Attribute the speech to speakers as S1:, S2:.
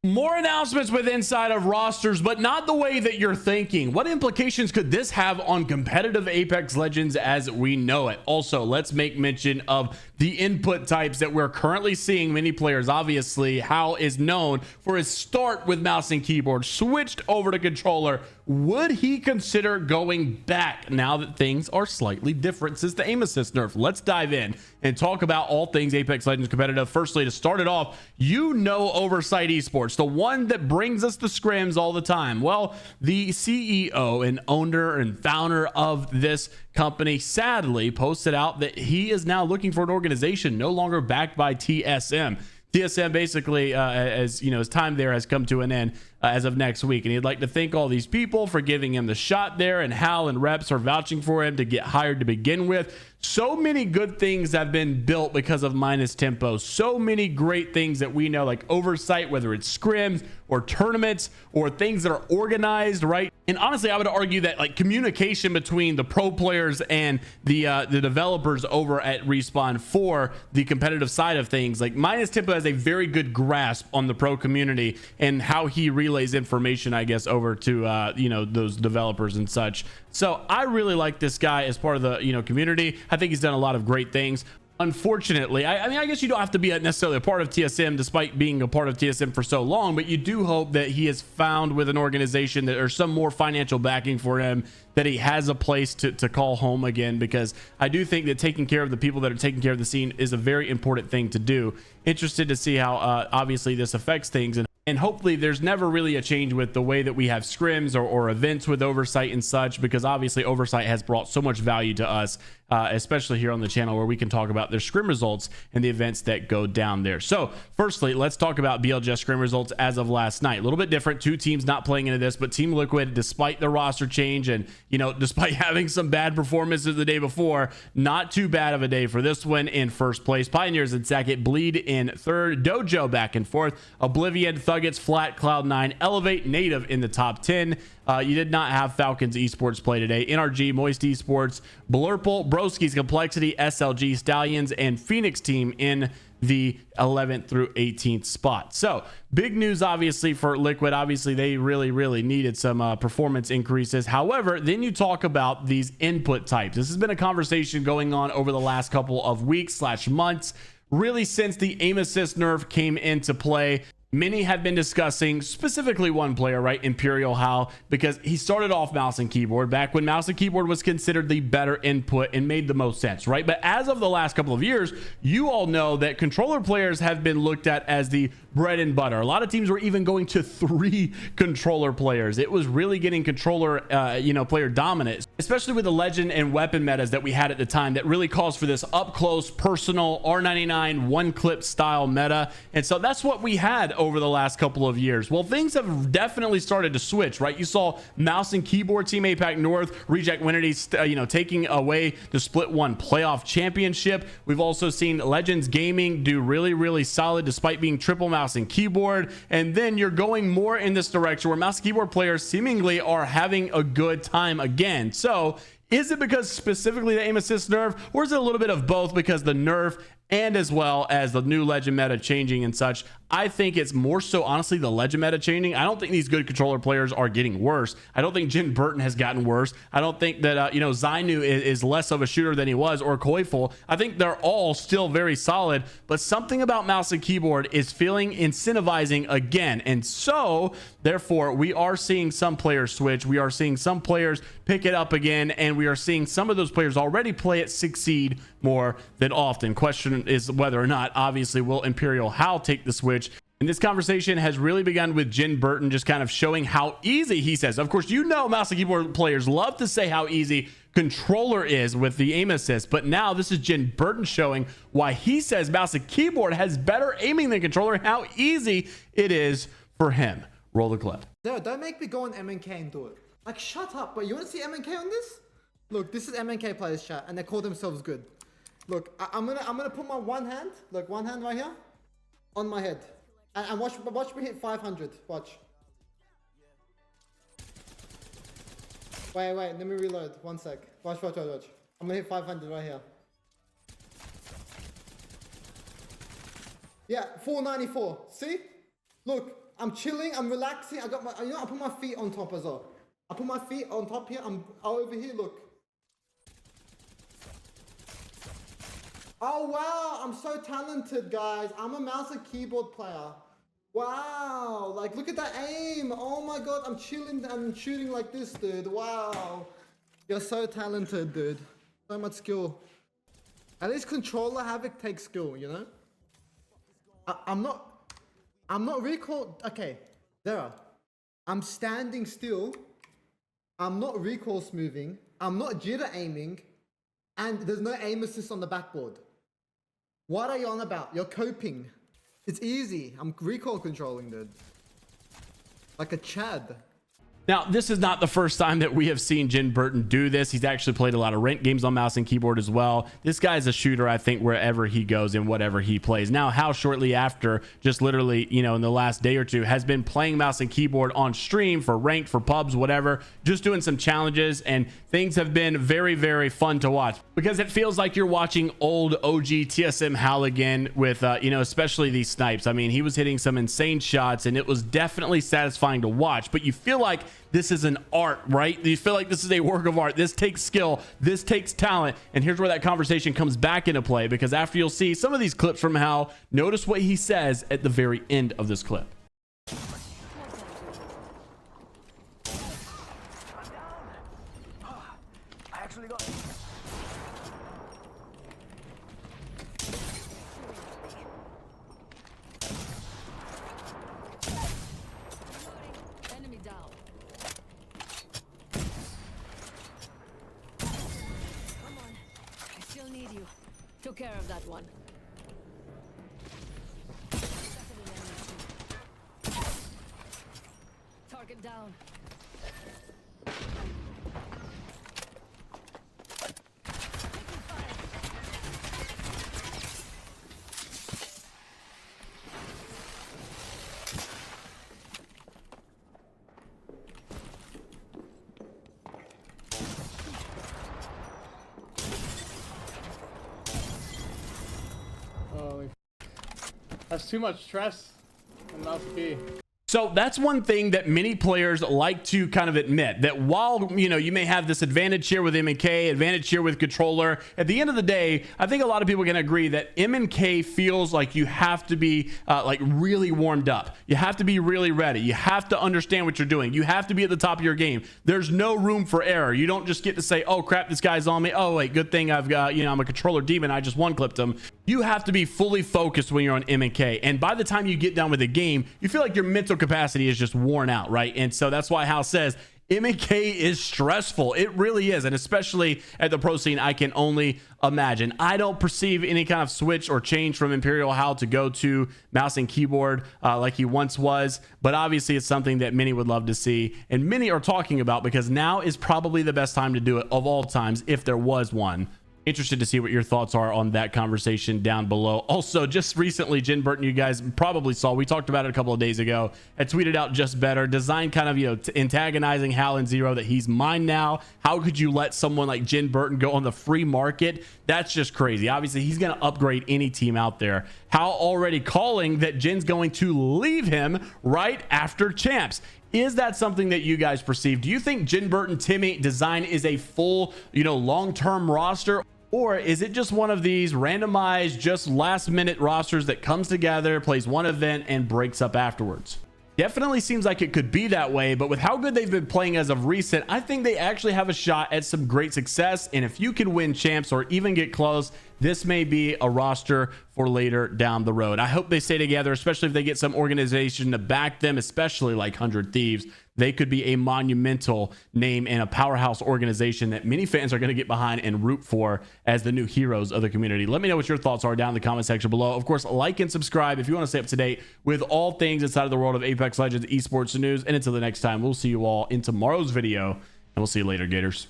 S1: More announcements with inside of rosters, but not the way that you're thinking. What implications could this have on competitive Apex Legends as we know it? Also, let's make mention of the input types that we're currently seeing. Many players, obviously, Hal is known for his start with mouse and keyboard, switched over to controller. Would he consider going back now that things are slightly different since the aim assist nerf? Let's dive in and talk about all things Apex Legends competitive. Firstly, to start it off, you know Oversight Esports, the one that brings us the scrims all the time. Well, the CEO and owner and founder of this company sadly posted out that he is now looking for an organization no longer backed by TSM. TSM basically, as you know, his time there has come to an end as of next week, and he'd like to thank all these people for giving him the shot there, and Hal and reps are vouching for him to get hired to begin with. So many good things have been built because of Minus Tempo. So many great things that we know, like Oversight, whether it's scrims or tournaments or things that are organized, right? And honestly, I would argue that like communication between the pro players and the developers over at Respawn for the competitive side of things, like Minus Tempo has a very good grasp on the pro community and how he relays information, I guess, over to you know, those developers and such. So I really like this guy as part of the, you know, community. I think he's done a lot of great things. Unfortunately, I mean, I guess you don't have to be necessarily a part of TSM despite being a part of TSM for so long, but you do hope that he is found with an organization that there's some more financial backing for him, that he has a place to call home again, because I do think that taking care of the people that are taking care of the scene is a very important thing to do. Interested to see how obviously this affects things, and hopefully there's never really a change with the way that we have scrims or events with Oversight and such, because obviously Oversight has brought so much value to us, especially here on the channel, where we can talk about their scrim results and the events that go down there. So firstly, let's talk about BLGS scrim results as of last night. A little bit different, two teams not playing into this, but Team Liquid, despite the roster change and, you know, despite having some bad performances the day before, not too bad of a day for this one in first place. Pioneers in second, Bleed in third, Dojo back and forth, Oblivion, Thuggets, Flat, Cloud9, Elevate, Native in the top 10. You did not have Falcons Esports play today. NRG, Moist Esports, Blurple, Broski's Complexity, SLG, Stallions, and Phoenix team in the 11th through 18th spot. So big news obviously for Liquid. Obviously they really needed some performance increases. However, then you talk about these input types. This has been a conversation going on over the last couple of weeks / months, really since the aim assist nerf came into play. Many have been discussing specifically one player, right? ImperialHal, because he started off mouse and keyboard back when mouse and keyboard was considered the better input and made the most sense, right? But as of the last couple of years, you all know that controller players have been looked at as the bread and butter. A lot of teams were even going to 3 controller players. It was really getting controller, you know, player dominant, especially with the legend and weapon metas that we had at the time that really calls for this up close, personal, R99, one clip style meta. And so that's what we had over the last couple of years. Well, things have definitely started to switch, right? You saw mouse and keyboard team APAC North, Reject Winity, you know, taking away the Split 1 playoff championship. We've also seen Legends Gaming do really solid despite being triple mouse and keyboard. And then you're going more in this direction where mouse and keyboard players seemingly are having a good time again. So is it because specifically the aim assist nerf, or is it a little bit of both because the nerf and as well as the new legend meta changing and such? I think it's more so honestly the legend meta changing. I don't think these good controller players are getting worse. I don't think Genburten has gotten worse. I don't think that you know, Zainu is less of a shooter than he was, or Koiful. I think they're all still very solid, but something about mouse and keyboard is feeling incentivizing again, and so therefore we are seeing some players switch. We are seeing some players pick it up again, and we are seeing some of those players already play it succeed more than often. Question is whether or not, obviously, will ImperialHal take the switch. And this conversation has really begun with Genburten just kind of showing how easy he says. Of course, you know, mouse and keyboard players love to say how easy controller is with the aim assist, but now this is Genburten showing why he says mouse and keyboard has better aiming than controller, and how easy it is for him. Roll the clip.
S2: Dude, don't make me go on MnK and do it. Like, shut up. But you want to see MnK on this? Look, this is MnK players chat, and they call themselves good. Look, I'm gonna put my one hand, look, one hand right here, on my head, and watch me hit 500. Watch. Wait, let me reload. 1 sec. Watch. I'm gonna hit 500 right here. Yeah, 494. See? Look, I'm chilling, I'm relaxing. I got my, I put my feet on top as well. I put my feet on top here. I'm over here, look. Oh wow, I'm so talented, guys. I'm a mouse and keyboard player. Wow, like look at that aim. Oh my god, I'm chilling and shooting like this, dude. Wow. You're so talented, dude. So much skill. At least controller havoc takes skill, you know? I'm not recall. Okay, there. I'm standing still. I'm not recoil smoothing. I'm not jitter aiming. And there's no aim assist on the backboard. What are you on about? You're coping. It's easy. I'm recoil controlling, dude. Like a Chad.
S1: Now, this is not the first time that we have seen Genburten do this. He's actually played a lot of ranked games on mouse and keyboard as well. This guy's a shooter, I think, wherever he goes and whatever he plays. Now, Hal shortly after, just literally, you know, in the last day or two, has been playing mouse and keyboard on stream for ranked, for pubs, whatever, just doing some challenges, and things have been very, very fun to watch because it feels like you're watching old OG TSM Hal again with, you know, especially these snipes. I mean, he was hitting some insane shots and it was definitely satisfying to watch, but you feel like this is an art, right? You feel like this is a work of art. This takes skill. This takes talent. And here's where that conversation comes back into play, because after you'll see some of these clips from Hal, notice what he says at the very end of this clip.
S3: Took care of that one. Target down.
S4: That's too much stress and mouse key.
S1: So that's one thing that many players like to kind of admit, that while, you know, you may have this advantage here with MnK, advantage here with controller, at the end of the day, I think a lot of people can agree that MnK feels like you have to be like really warmed up. You have to be really ready. You have to understand what you're doing. You have to be at the top of your game. There's no room for error. You don't just get to say, oh crap, this guy's on me. Oh wait, good thing I've got, you know, I'm a controller demon. I just one clipped him. You have to be fully focused when you're on MnK. And by the time you get down with the game, you feel like your mental capacity is just worn out, right? And so that's why Hal says MnK is stressful. It really is. And especially at the pro scene, I can only imagine. I don't perceive any kind of switch or change from ImperialHal to go to mouse and keyboard like he once was. But obviously it's something that many would love to see and many are talking about, because now is probably the best time to do it of all times, if there was one. Interested to see what your thoughts are on that conversation down below. Also, just recently, Genburten, you guys probably saw, we talked about it a couple of days ago, had tweeted out just better design, kind of, you know, antagonizing Hal and Zero, that he's mine now. How could you let someone like Genburten go on the free market? That's just crazy. Obviously, he's going to upgrade any team out there. Hal already calling that Jin's going to leave him right after champs. Is that something that you guys perceive? Do you think Genburten Timmy design is a full, you know, long-term roster? Or is it just one of these randomized, just last minute rosters that comes together, plays one event and breaks up afterwards? Definitely seems like it could be that way, but with how good they've been playing as of recent, I think they actually have a shot at some great success. And if you can win champs or even get close, this may be a roster for later down the road. I hope they stay together, especially if they get some organization to back them, especially like 100 Thieves. They could be a monumental name and a powerhouse organization that many fans are going to get behind and root for as the new heroes of the community. Let me know what your thoughts are down in the comment section below. Of course, like and subscribe if you want to stay up to date with all things inside of the world of Apex Legends esports news. And until the next time, we'll see you all in tomorrow's video, and we'll see you later, Gators.